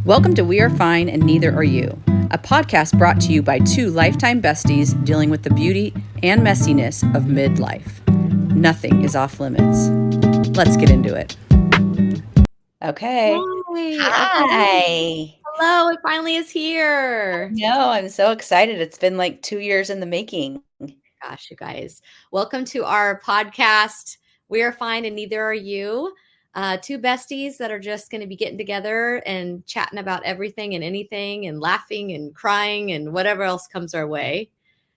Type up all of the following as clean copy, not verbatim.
Welcome to We Are Fine and Neither Are You, a podcast brought to you by two lifetime besties dealing with the beauty and messiness of midlife. Nothing is off limits. Let's get into it. Okay. Hi. Hello, it finally is here. No, I'm so excited. It's been like 2 years in the making. Gosh, you guys. Welcome to our podcast. We are fine and neither are you. Two besties that are just going to be getting together and chatting about everything and anything and laughing and crying and whatever else comes our way.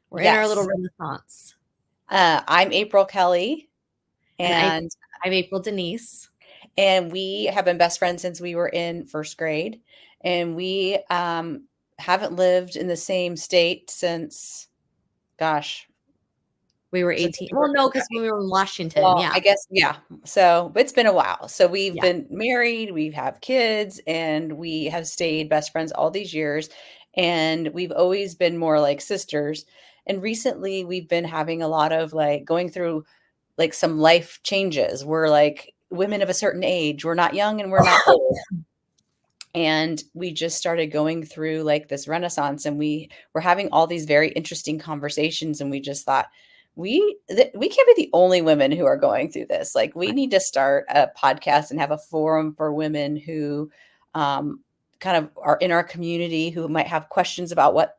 We're in our little renaissance. I'm April Kelly. And I'm April Denise. And we have been best friends since we were in first grade. And we haven't lived in the same state since, we were 18. Well, no, because we were in Washington. Well, yeah. I guess, yeah. So it's been a while. So we've been married, we have kids, and we have stayed best friends all these years. And we've always been more like sisters. And recently we've been having a lot of like going through like some life changes. We're like women of a certain age. We're not young and we're not old. And we just started going through like this renaissance, and we were having all these very interesting conversations. And we just thought, we can't be the only women who are going through this. Like, we need to start a podcast and have a forum for women who kind of are in our community who might have questions about what,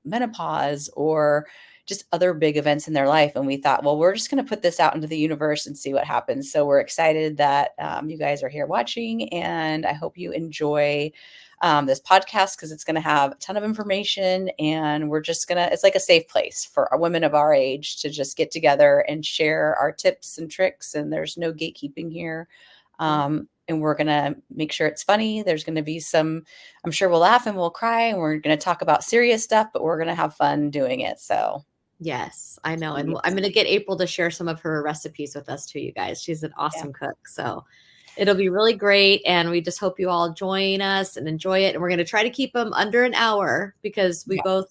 menopause or just other big events in their life. And we thought, well, we're just going to put this out into the universe and see what happens. So we're excited that you guys are here watching, and I hope you enjoy this podcast, because it's going to have a ton of information, and we're just it's like a safe place for our women of our age to just get together and share our tips and tricks. And there's no gatekeeping here. And we're going to make sure it's funny. There's going to be I'm sure we'll laugh and we'll cry, and we're going to talk about serious stuff, but we're going to have fun doing it. So yes, I know. And I'm going to get April to share some of her recipes with us too, you guys. She's an awesome cook. So it'll be really great. And we just hope you all join us and enjoy it. And we're going to try to keep them under an hour, because we both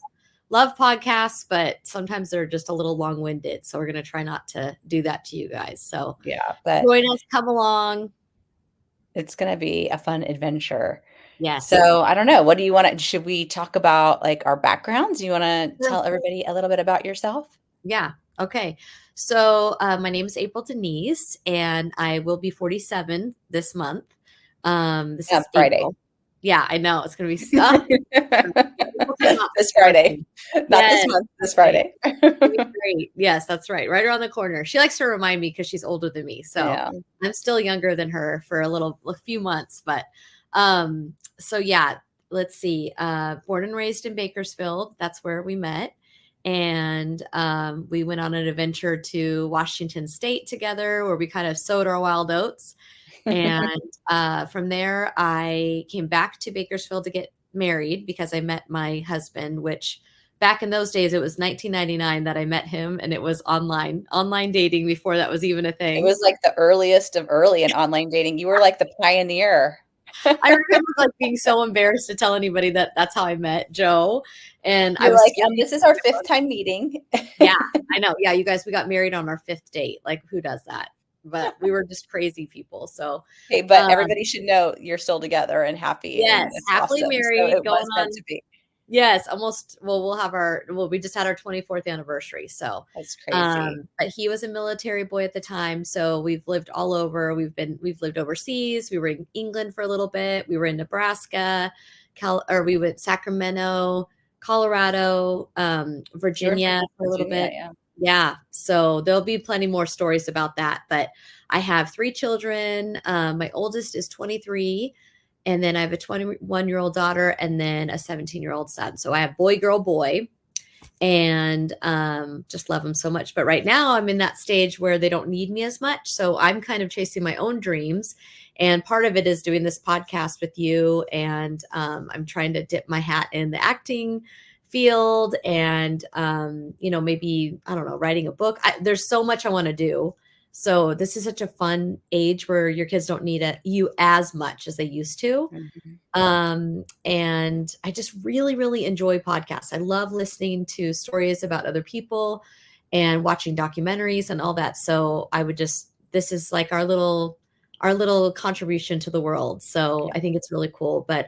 love podcasts, but sometimes they're just a little long-winded. So we're going to try not to do that to you guys. So but join us, come along. It's going to be a fun adventure. Yes. So I don't know. What do you want to, should we talk about like our backgrounds? You want to tell everybody a little bit about yourself? Yeah. Okay. So my name is April Denise, and I will be 47 this month. This is Friday. April. Yeah, I know. It's going to be this Friday. Not this month, this Friday. Great. Yes, that's right. Right around the corner. She likes to remind me because she's older than me. So I'm still younger than her for a few months. But so yeah, let's see. Born and raised in Bakersfield. That's where we met. And we went on an adventure to Washington State together, where we kind of sowed our wild oats. And from there, I came back to Bakersfield to get married, because I met my husband, which back in those days, it was 1999 that I met him, and it was online dating before that was even a thing. It was like the earliest of early in online dating. You were like the pioneer. I remember like being so embarrassed to tell anybody that that's how I met Joe. And I was like, this is our 5th time meeting. Yeah, I know. Yeah, you guys, we got married on our 5th date. Like, who does that? But we were just crazy people. So, hey, but everybody should know you're still together and happy. Yes, happily married. So going on to be. Yes, almost. Well, we just had our 24th anniversary. So that's crazy. But he was a military boy at the time. So we've lived all over. We've lived overseas. We were in England for a little bit. We were in Nebraska, we went Sacramento, Colorado, Virginia for a little bit. Yeah. So there'll be plenty more stories about that. But I have 3 children. My oldest is 23. And then I have a 21-year-old daughter, and then a 17-year-old son. So I have boy, girl, boy, and just love them so much. But right now I'm in that stage where they don't need me as much. So I'm kind of chasing my own dreams. And part of it is doing this podcast with you. And I'm trying to dip my hat in the acting field, and, maybe, I don't know, writing a book. There's so much I want to do. So this is such a fun age where your kids don't need you as much as they used to. Mm-hmm. And I just really, really enjoy podcasts. I love listening to stories about other people and watching documentaries and all that. So this is like our little our little contribution to the world. So Yeah. I think it's really cool. But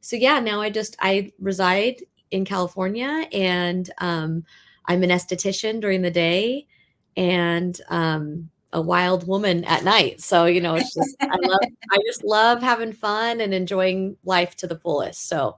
so yeah, now I reside in California, and I'm an esthetician during the day, and a wild woman at night. So, it's just I just love having fun and enjoying life to the fullest. So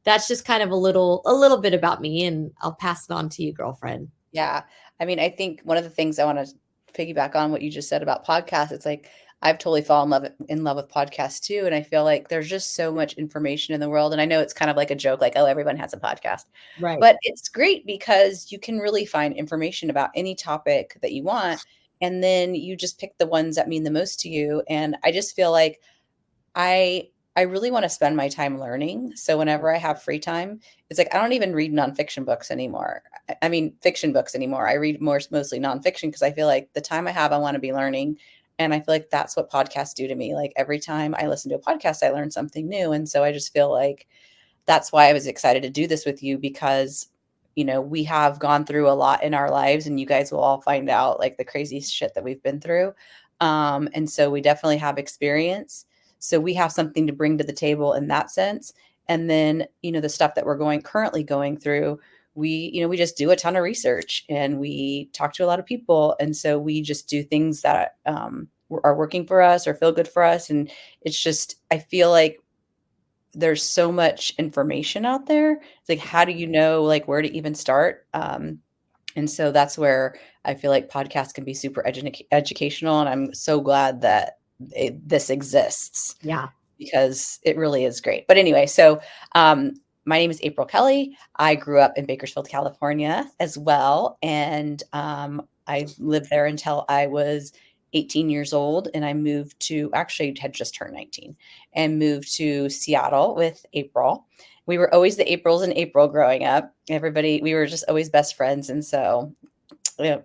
that's just kind of a little bit about me, and I'll pass it on to you, girlfriend. Yeah. I mean, I think one of the things I want to piggyback on what you just said about podcasts, it's like I've totally fallen in love with podcasts too. And I feel like there's just so much information in the world. And I know it's kind of like a joke, like, oh, everyone has a podcast. Right. But it's great because you can really find information about any topic that you want. And then you just pick the ones that mean the most to you. And I just feel like I really wanna spend my time learning, so whenever I have free time, it's like I don't even read nonfiction books anymore. I mean, fiction books anymore. I read mostly nonfiction because I feel like the time I have, I wanna be learning, and I feel like that's what podcasts do to me. Like, every time I listen to a podcast, I learn something new, and so I just feel like that's why I was excited to do this with you because, we have gone through a lot in our lives, and you guys will all find out, like, the crazy shit that we've been through. And so we definitely have experience. So we have something to bring to the table in that sense. And then, the stuff that we're currently going through, we just do a ton of research and we talk to a lot of people. And so we just do things that are working for us or feel good for us. And it's just, I feel like there's so much information out there. It's like, how do you know, like, where to even start? And so that's where I feel like podcasts can be super educational. And I'm so glad that this exists Yeah. because it really is great. But anyway, so um, my name is April Kelly. I grew up in Bakersfield, California as well. And I lived there until I was 18 years old. And I moved to, actually had just turned 19 and moved to Seattle with April. We were always the Aprils in April growing up. Everybody, we were just always best friends. And so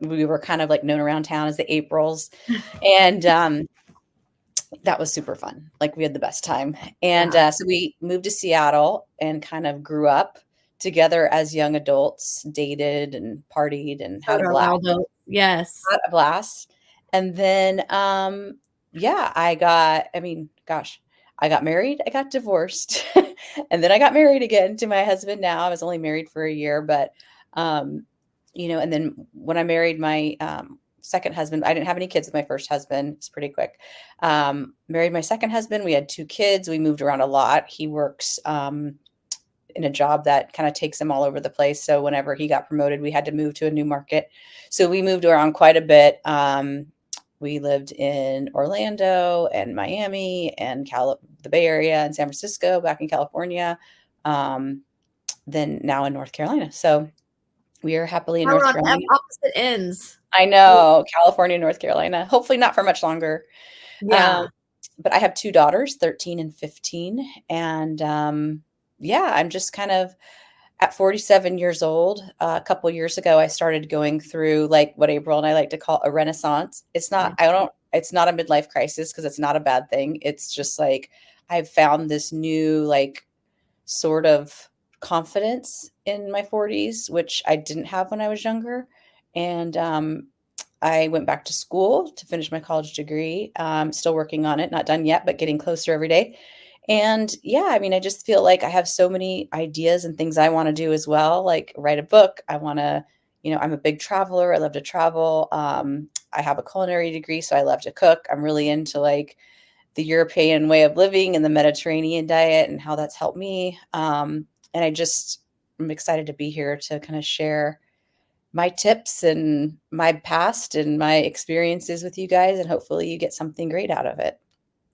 we were kind of like known around town as the Aprils. And that was super fun. Like, we had the best time. And Yeah. so we moved to Seattle and kind of grew up together as young adults, dated and partied and had Shout a out blast. Aldo. Yes. Had a blast. And then, yeah, I mean, gosh, I got married, I got divorced, and then I got married again to my husband now. I was only married for a year, but, um, and then when I married my second husband, I didn't have any kids with my first husband. It's pretty quick. Married my second husband. We had two kids. We moved around a lot. He works in a job that kind of takes him all over the place. So whenever he got promoted, we had to move to a new market. So we moved around quite a bit. We lived in Orlando and Miami and the Bay Area and San Francisco, back in California. Um, then now in North Carolina. So we are happily in Now we're North on Carolina. opposite ends. I know, California, North Carolina. Hopefully not for much longer. Yeah. Um, but I have two daughters, 13 and 15. And yeah, I'm just kind of at 47 years old. A couple years ago, I started going through, like, what April and I like to call a renaissance. Yeah. It's not a midlife crisis because it's not a bad thing. It's just like I've found this new, like, sort of confidence in my 40s, which I didn't have when I was younger. And I went back to school to finish my college degree. Still working on it, not done yet, but getting closer every day. And yeah, I mean, I just feel like I have so many ideas and things I want to do as well, like write a book. I want to, I'm a big traveler. I love to travel. I have a culinary degree, so I love to cook. I'm really into, like, the European way of living and the Mediterranean diet and how that's helped me. And I'm excited to be here to kind of share my tips and my past and my experiences with you guys. And hopefully you get something great out of it.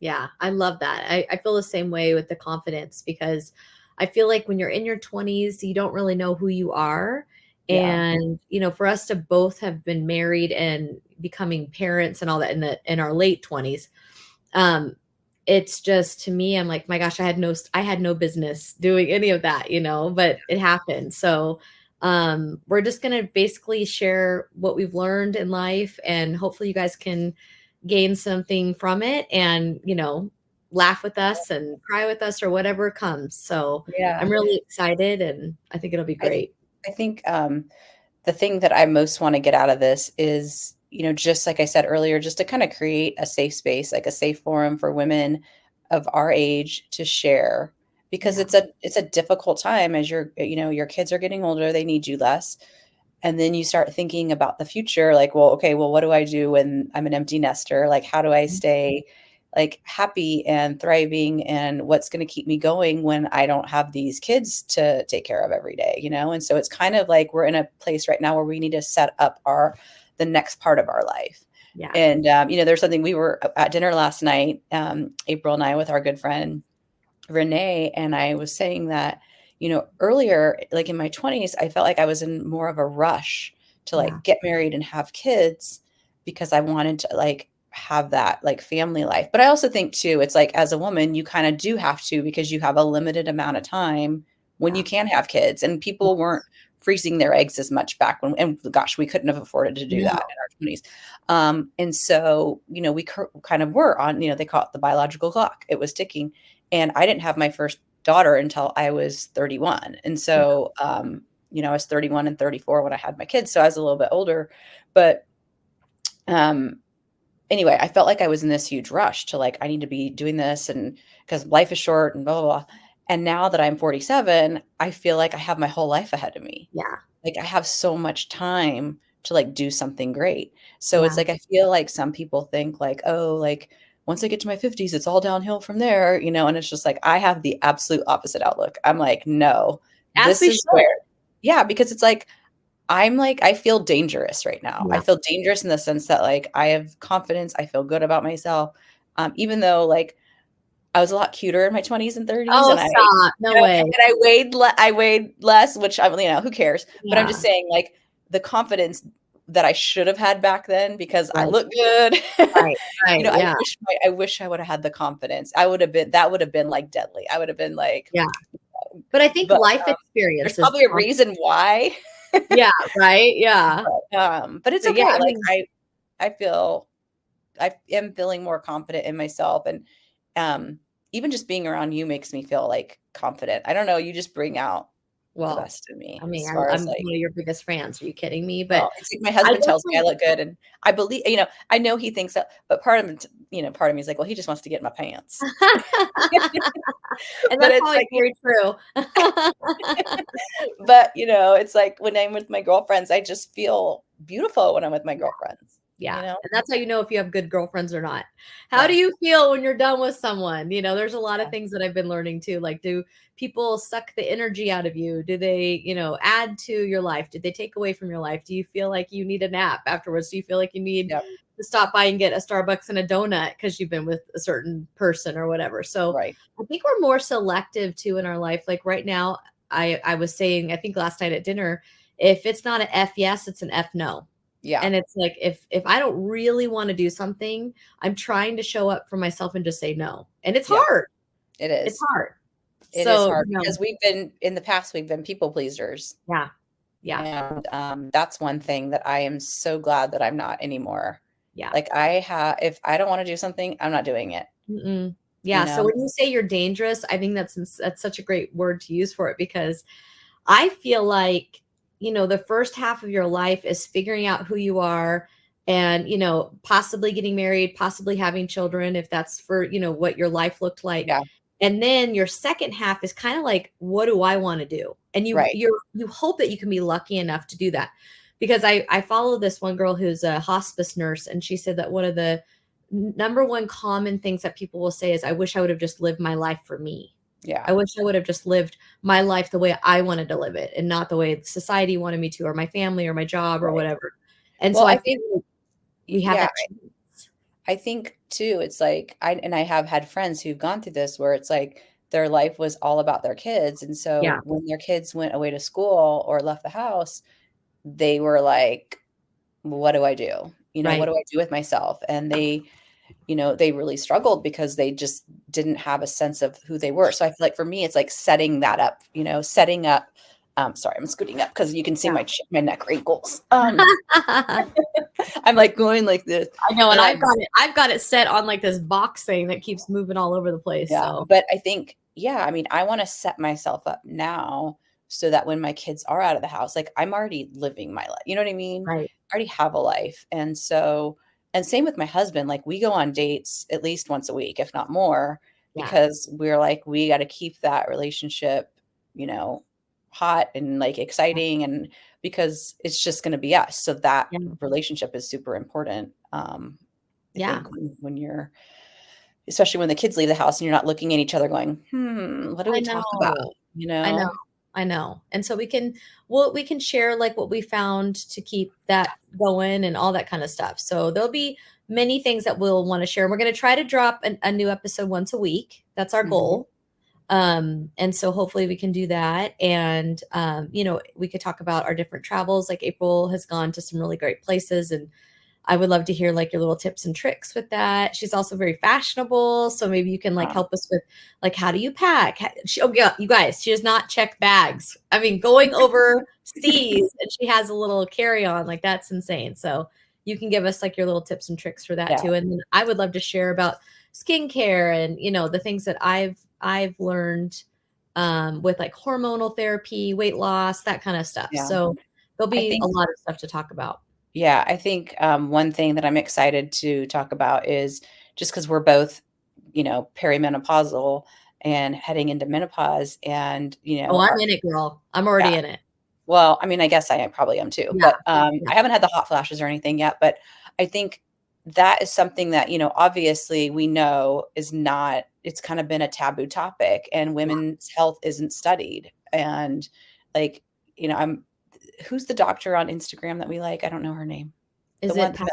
Yeah, I love that. I feel the same way with the confidence, because I feel like when you're in your 20s, you don't really know who you are. Yeah. And, for us to both have been married and becoming parents and all that in our late 20s, um, it's just, to me, I'm like, my gosh, I had no business doing any of that, but it happened. So we're just gonna basically share what we've learned in life, and hopefully you guys can gain something from it, and laugh with us and cry with us or whatever comes. So I'm Yeah. really excited, and I think it'll be I, great. I think the thing that I most want to get out of this is, just like I said earlier, just to kind of create a safe space, like a safe forum for women of our age to share, because Yeah. it's a difficult time as your kids are getting older, they need you less. And then you start thinking about the future, like, well, okay, well, what do I do when I'm an empty nester? Like, how do I stay like happy and thriving? And what's going to keep me going when I don't have these kids to take care of every day? And so it's kind of like we're in a place right now where we need to set up the next part of our life. Yeah. And, there's something we were at dinner last night, April and I, with our good friend Renee, and I was saying that, earlier, like in my 20s, I felt like I was in more of a rush to Yeah. like get married and have kids because I wanted to like have that like family life. But I also think too, it's like as a woman, you kind of do have to, because you have a limited amount of time when Yeah. you can have kids, and people weren't freezing their eggs as much back when, and gosh, we couldn't have afforded to do No. that in our 20s. And so, we kind of were on, they call it the biological clock. It was ticking. And I didn't have my first daughter until I was 31. And Yeah. so, I was 31 and 34 when I had my kids. So I was a little bit older. But um, anyway, I felt like I was in this huge rush to like, I need to be doing this, and because life is short and blah, blah, blah. And now that I'm 47, I feel like I have my whole life ahead of me. Yeah. Like I have so much time to like do something great. So it's Yeah. like I feel like some people think like, oh, like once I get to my 50s, it's all downhill from there. And it's just like I have the absolute opposite outlook. I'm like, no, As this we is should. where, yeah, because it's like I'm like, I feel dangerous right now. I Yeah. feel dangerous in the sense that like I have confidence, I feel good about myself. Even though like I was a lot cuter in my 20s and 30s, Oh, and stop. No way. I weighed less, which I'm, who cares? But I'm just Yeah. saying, like, the confidence that I should have had back then, because I Right. look good. Right. Right. Yeah. I wish I would have had the confidence. That would have been like deadly. I would have been like, Yeah. But I think but life there's experiences. probably a reason why. Yeah. Right. Yeah. But it's But yeah, okay. I Like mean, I am feeling more confident in myself, and um, even just being around you makes me feel like confident. I don't know. You just bring out the well, best in I me mean, as far I'm as one like, of your biggest fans. Are you kidding me? But well, it's like my I husband tells me I definitely, look good, and I believe, I know he thinks that, but part of me is like, well, he just wants to get in my pants. and But that's it's probably like, very true. but it's like when I'm with my girlfriends, I just feel beautiful when I'm with my girlfriends, Yeah. you know? And that's how you know if you have good girlfriends or not. How do Yeah. you feel when you're done with someone? There's a lot of Yeah. things that I've been learning too. Like, do people suck the energy out of you? Do they, add to your life? Do they take away from your life? Do you feel like you need a nap afterwards? Do you feel like you need Yep. to stop by and get a Starbucks and a donut because you've been with a certain person or whatever? So Right. I think we're more selective too in our life. Like right now, I was saying, I think last night at dinner, if it's not an F yes, it's an F no. Yeah. And it's like if I don't really wanna do something, I'm trying to show up for myself and just say no. And it's Yeah. hard. It It's is. hard. It is So, hard because in the past, we've been people pleasers. yeah. Yeah. And that's one thing that I am so glad that I'm not anymore. Yeah. Like if I don't want to do something, I'm not doing it, Mm-mm. you Yeah, so know? when you say you're dangerous, I think that's such a great word to use for it because I feel like, the first half of your life is figuring out who you are and, possibly getting married, possibly having children if that's for, what your life looked like. Yeah. And then your second half is kind of like, what do I want to do? And Right. you hope that you can be lucky enough to do that. Because I follow this one girl who's a hospice nurse, and she said that one of the number one common things that people will say is, I wish I would have just lived my life for me. Yeah. I wish I would have just lived my life the way I wanted to live it and not the way society wanted me to, or my family or my job or Right. whatever. And so Well, I I feel think, like you have yeah, that chance. I think too, it's like I have had friends who've gone through this where it's like their life was all about their kids. And Yeah, so when their kids went away to school or left the house, they were like, what do I do? What right. do I do with myself? And they really struggled because they just didn't have a sense of who they were. So I feel like for me, it's like setting that up, setting up. Sorry, I'm scooting up because you can see Yeah. my neck wrinkles. I I'm like going like this. know, and Um, I've got it set on like this box thing that keeps moving all over the place. yeah, So but I think, yeah, I mean, I want to set myself up now so that when my kids are out of the house, like I'm already living my life. You know what I mean? right. already have a life. And so, and same with my husband, like we go on dates at least once a week, if not more, Yeah. because we're like, we got to keep that relationship, you know, hot and like exciting, and because it's just going to be us. So that Yeah. relationship is super important. I Yeah. think when you're, especially when the kids leave the house and you're not looking at each other going, what do I we talk about? know. You I know. know? I know. And so we can share like what we found to keep that going and all that kind of stuff. So there'll be many things that we'll want to share. And we're going to try to drop a new episode once a week. That's our Mhm. goal. And so hopefully we can do that. And, we could talk about our different travels. Like April has gone to some really great places, and I would love to hear like your little tips and tricks with that. She's also very fashionable, so maybe you can like Uh, help us with like how do you pack? Oh yeah, you guys, she does not check bags. I mean, going overseas and she has a little carry-on, like that's insane. So you can give us like your little tips and tricks for that yeah, too. And then I would love to share about skincare and the things that I've learned with like hormonal therapy, weight loss, that kind of stuff. yeah. So there'll I be a think, lot of stuff to talk about. yeah, I think one thing that I'm excited to talk about is just because we're both, perimenopausal and heading into menopause, and Oh, I'm in it, girl. I'm already yeah. in it. Well, I mean, I guess I probably am too, Yeah, but yeah, I haven't had the hot flashes or anything yet. But I think that is something that, obviously we know is not. It's kind of been a taboo topic, and yeah. women's health isn't studied. And like, I'm who's the doctor on Instagram that we like? I don't know her name. The Is it one, past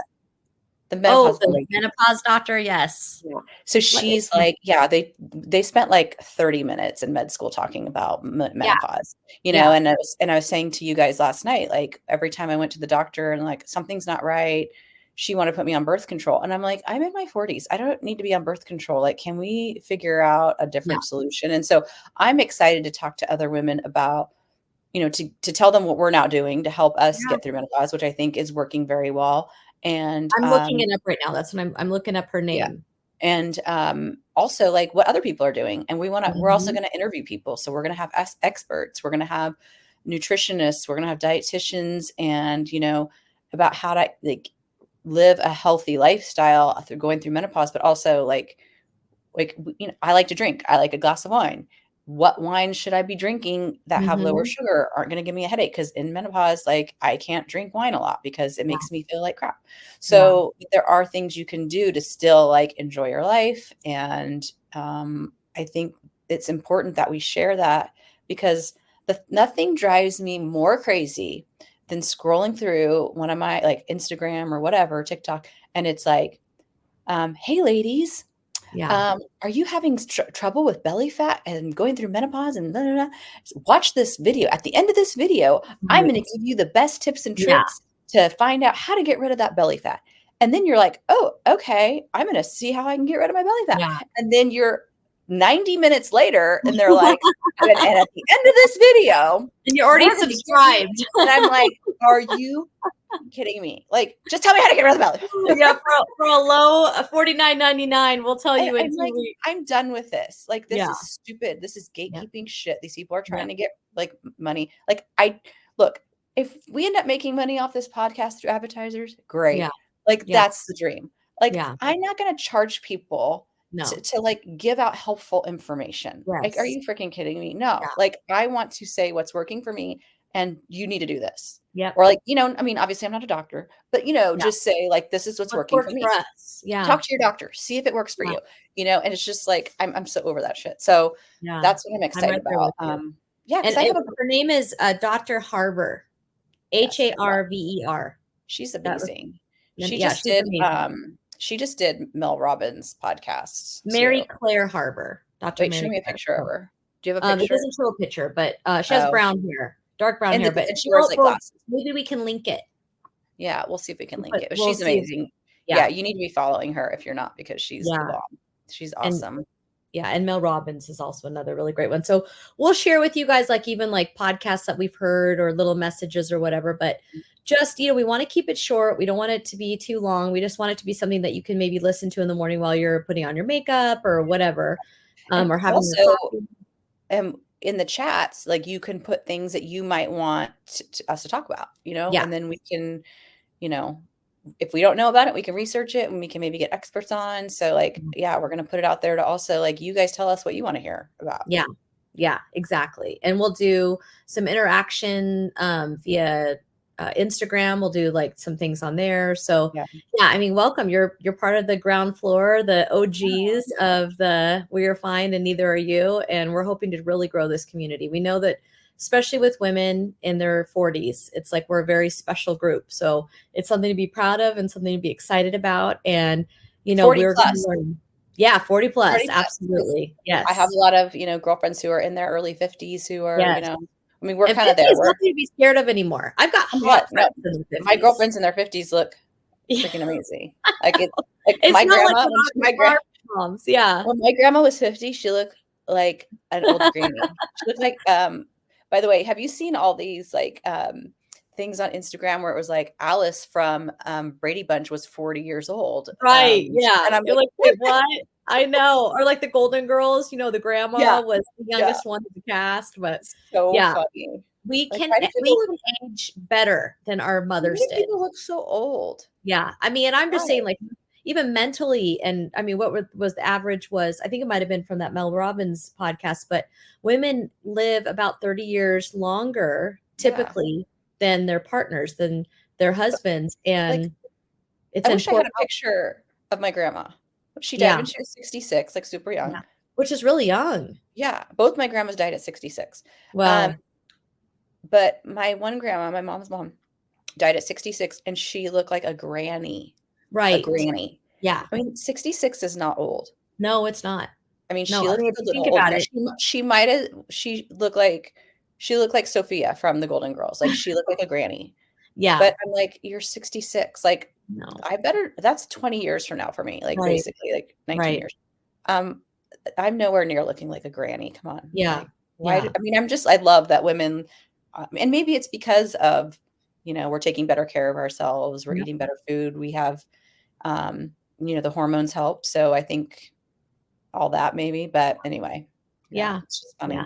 the Oh, menopausal the lady. menopause doctor? Yes. Yeah. So Let me she's like, yeah, they spent like 30 minutes in med school talking about Yeah, menopause, yeah, and I was saying to you guys last night, like every time I went to the doctor and like something's not right, she wanted to put me on birth control. And I'm like, I'm in my 40s. I don't need to be on birth control. Like, can we figure out a yeah, different solution? And so I'm excited to talk to other women about, to tell them what we're now doing to help us yeah. get through menopause, which I think is working very well. And I'm looking it up right now. That's what I'm looking up her yeah. name. And, also, like, what other people are doing, and we're also Mhm. gonna interview people, so we're gonna have us experts, we're gonna have nutritionists, we're gonna have dietitians, and, about how to, like, live a healthy lifestyle through going through menopause, but also, I like to drink, I like a glass of wine. What wine should I be drinking that have lower Mhm. sugar, aren't gonna give me a headache? Because in menopause, like, I can't drink wine a lot because it Yeah, makes me feel like crap. yeah. So, there are things you can do to still, like, enjoy your life, and, I think it's important that we share that, because the nothing drives me more crazy than scrolling through one of my, like, Instagram or whatever, TikTok, and it's like, "Hey, ladies, Yeah. are you having trouble with belly fat and going through menopause and da, da, da? Watch this video. At the end of this video, I'm going to Right. give you the best tips and Yeah, tricks to find out how to get rid of that belly fat." And then you're like, "Oh, okay. I'm going to see how I can get rid of my belly fat." yeah. And then you're 90 minutes later and they're like, and at the end of this video, And you're already we're going to give you, subscribed. and I'm like, "Are you kidding me? Like, just tell me how to get rid of the belly." Yeah, for a low 49.99, we'll tell And you in I'm 2 like, weeks. I'm done with this. Like, this Yeah, is stupid. This is yeah, gatekeeping shit. These people are yeah, trying to get like money. Like, I look, if we end up making money off this podcast through advertisers, yeah, great. Like, yeah, that's the dream. Like, yeah. I'm not going to charge people No. to like give out helpful information. Like, are Yes. you freaking kidding me? Yeah. No. Like, I want to say what's working for me, and you need to do this. Yep. Or like, I mean, obviously I'm not a doctor, but Yeah. just say like, this is what's What's working for worked for me. us. Yeah. Talk to your doctor, see if it works for Yeah. you, and it's just like I'm so over that shit. So Yeah. that's what I'm I'm excited right there about. with you. Yeah, because And I have a her name is, Dr. Harbour, yes, I love Harver. she's That was amazing. and yeah, she's amazing. She just did Mel Robbins' podcast too. Mary Claire Harbour, Dr. Wait, show Mary me a Claire picture of Harbour. her. Do you have a It picture? doesn't show a picture, but, she has Oh, brown hair, dark brown and hair, but she wears like glasses. maybe we can link it. Yeah, we'll see if we can link But it. But we'll she's see if amazing. Yeah, yeah, you need to be following her if you're not, because she's the yeah, bomb. She's and awesome. yeah, and Mel Robbins is also another really great one. So we'll share with you guys like even like podcasts that we've heard or little messages or whatever. But just, we want to keep it short. We don't want it to be too long. We just want it to be something that you can maybe listen to in the morning while you're putting on your makeup or whatever, And or having your also, coffee. in the chats, like, you can put things that you might want us to talk about, Yeah. and then we can, you know, if we don't know about it, we can research it and we can maybe get experts on. So like, yeah, we're going to put it out there to also like, you guys tell us what you want to hear about. Yeah. Yeah, exactly. And we'll do some interaction via Instagram. We'll do like some things on there. So yeah, I mean, welcome. You're part of the ground floor, the OGs of the We Are Fine and Neither Are You. And we're hoping to really grow this community. We know that especially with women in their 40s, it's like we're a very special group. So it's something to be proud of and something to be excited about. And, you know, we're going to learn. Yeah, 40 plus. 40 plus. Absolutely. Yes. I have a lot of, you know, girlfriends who are in their early 50s who are, you know, I mean, we're kind of there. There's nothing to be scared of anymore. I've got hot friends in the 50s. My girlfriends in their 50s look freaking amazing. Like, it's my grandma, like moms. Yeah. When my grandma was 50, she looked like an old granny. She looked like, by the way, have you seen all these like things on Instagram where it was like Alice from Brady Bunch was 40 years old? Right. Yeah. And I'm like, wait, what? I know. Or like the Golden Girls, you know, the grandma was the youngest one of the cast, but so funny. We can age better than our mothers did. People look so old. Yeah. I mean, and I'm just saying like even mentally, and I mean, what was the average was, I think it might've been from that Mel Robbins podcast, but women live about 30 years longer typically than their partners, than their husbands. And like, it's I wish I had a picture of my grandma. She died when she was 66, like super young. Yeah. Which is really young. Yeah. Both my grandmas died at 66. Wow. But my one grandma, my mom's mom, died at 66 and she looked like a granny. Right. A granny. Yeah. I mean, 66 is not old. No, it's not. I mean, she looked a little older. She looked like Sophia from the Golden Girls. Like she looked like a granny. Yeah. But I'm like, you're 66. Like, no, that's 20 years from now for me. Like basically like 19 years. I'm nowhere near looking like a granny. Come on. Yeah. Like, I mean, I love that women, and maybe it's because of, you know, we're taking better care of ourselves. We're eating better food. We have, you know, the hormones help. So I think all that maybe, but anyway. Yeah. It's just funny. Yeah.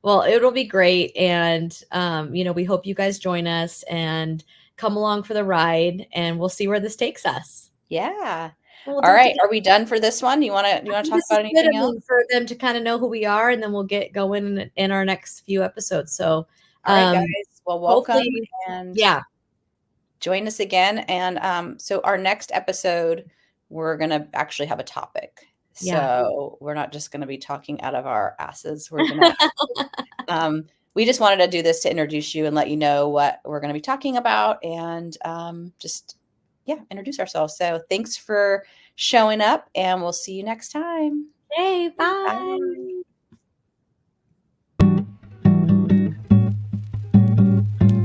Well, it'll be great. And, you know, we hope you guys join us and come along for the ride, and we'll see where this takes us. Yeah. All right. Are we done for this one? You want to talk about anything else? For them to kind of know who we are, and then we'll get going in our next few episodes. So, all right, guys. Well, welcome and join us again. And so our next episode, we're going to actually have a topic. So we're not just going to be talking out of our asses. We're going to, we just wanted to do this to introduce you and let you know what we're going to be talking about, and just, introduce ourselves. So thanks for showing up, and we'll see you next time. Hey, bye.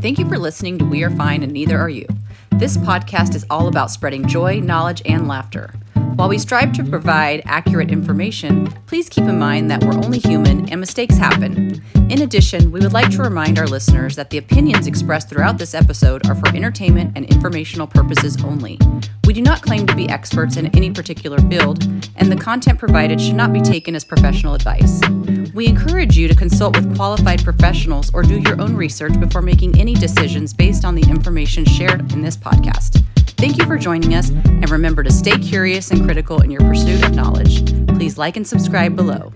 Thank you for listening to We Are Fine and Neither Are You. This podcast is all about spreading joy, knowledge, and laughter. While we strive to provide accurate information, please keep in mind that we're only human and mistakes happen. In addition, we would like to remind our listeners that the opinions expressed throughout this episode are for entertainment and informational purposes only. We do not claim to be experts in any particular field, and the content provided should not be taken as professional advice. We encourage you to consult with qualified professionals or do your own research before making any decisions based on the information shared in this podcast. Thank you for joining us, and remember to stay curious and critical in your pursuit of knowledge. Please like and subscribe below.